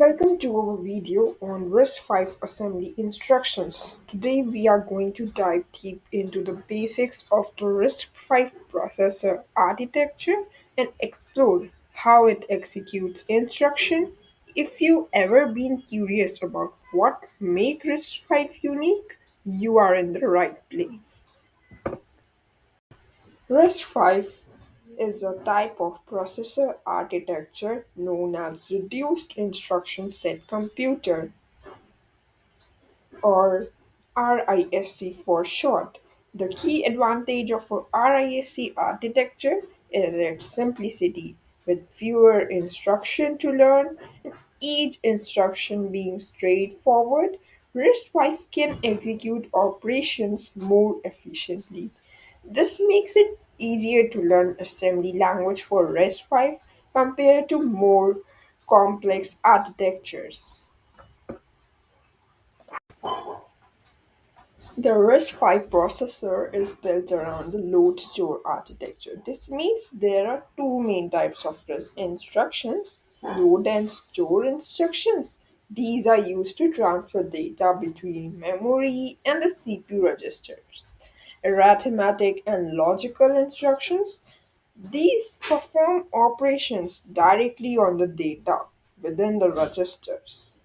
Welcome to our video on RISC-V Assembly Instructions. Today we are going to dive deep into the basics of the RISC-V processor architecture and explore how it executes instruction. If you ever been curious about what makes RISC-V unique, you are in the right place. RISC-V is a type of processor architecture known as reduced instruction set computer or RISC for short. The key advantage of a RISC architecture is its simplicity, with fewer instructions to learn and each instruction being straightforward. RISC-V can execute operations more efficiently. This makes it easier to learn assembly language for RISC-V compared to more complex architectures. The RISC-V processor is built around the load store architecture. This means there are two main types of instructions: load and store instructions. These are used to transfer data between memory and the CPU registers. Arithmetic and logical instructions. These perform operations directly on the data within the registers.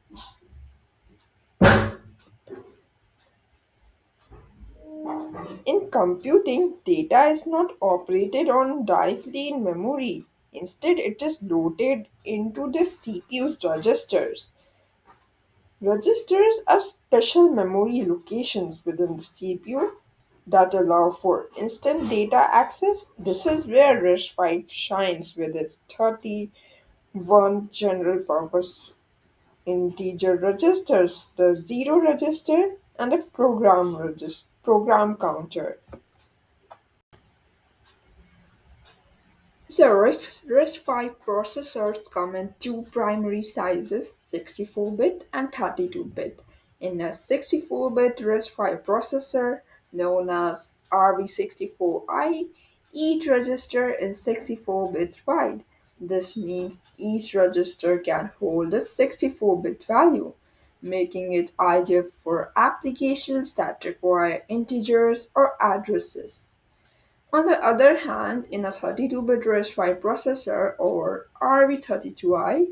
In computing, data is not operated on directly in memory. Instead, it is loaded into the CPU's registers. Registers are special memory locations within the CPU that allow for instant data access. This is where RISC-V shines with its 31 general purpose integer registers, the zero register, and the program counter. So RISC-V processors come in two primary sizes, 64-bit and 32-bit. In a 64-bit RISC-V processor, known as RV64I, each register is 64 bits wide. This means each register can hold a 64-bit value, making it ideal for applications that require integers or addresses. On the other hand, in a 32-bit RISC-V processor or RV32I,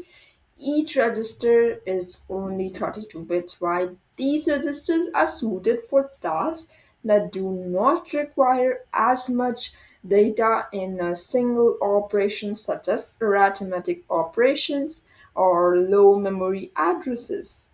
each register is only 32 bits wide. These registers are suited for tasks that do not require as much data in a single operation, such as arithmetic operations or low memory addresses.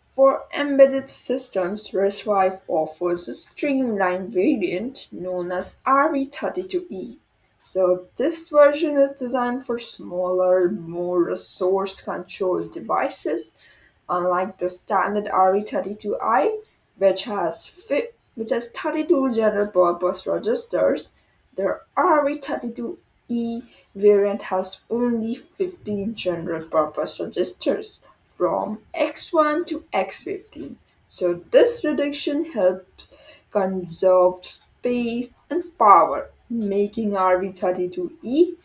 For embedded systems, RISC-V offers a streamlined variant known as RV32E. So this version is designed for smaller, more resource-controlled devices, unlike the standard RV32I, which has 32 general-purpose registers. The RV32E variant has only 15 general-purpose registers from X1 to X15. So this reduction helps conserve space and power, making RV32E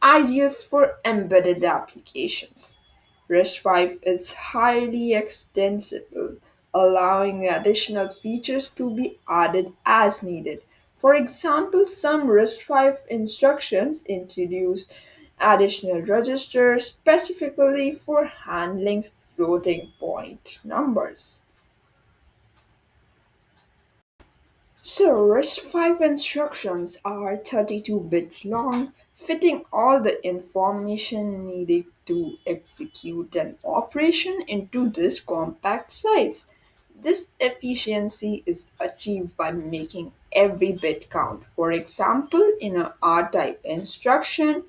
ideal for embedded applications. RISC-V is highly extensible, allowing additional features to be added as needed. For example, some RISC-V instructions introduce additional registers specifically for handling floating point numbers. So, RISC-V instructions are 32 bits long, fitting all the information needed to execute an operation into this compact size. This efficiency is achieved by making every bit count. For example, in a R-type instruction,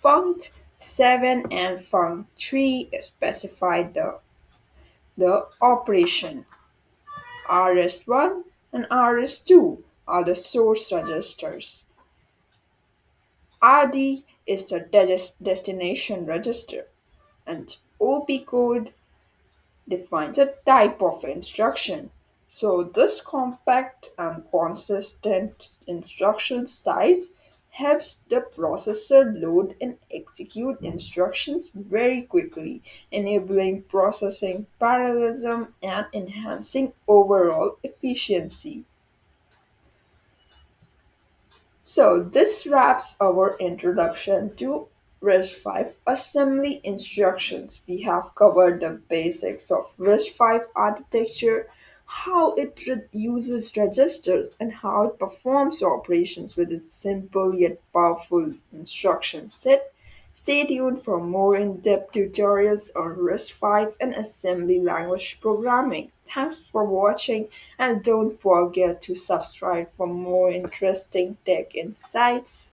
funct7 and funct3 specify the operation. RS1 and RS2 are the source registers. RD is the destination register, and OP code defines a type of instruction. So, this compact and consistent instruction size helps the processor load and execute instructions very quickly, enabling processing parallelism and enhancing overall efficiency. So, this wraps our introduction to RISC-V assembly instructions. We have covered the basics of RISC-V architecture, how it uses registers, and how it performs operations with its simple yet powerful instruction set. Stay tuned for more in-depth tutorials on RISC-V and assembly language programming. Thanks for watching and don't forget to subscribe for more interesting tech insights.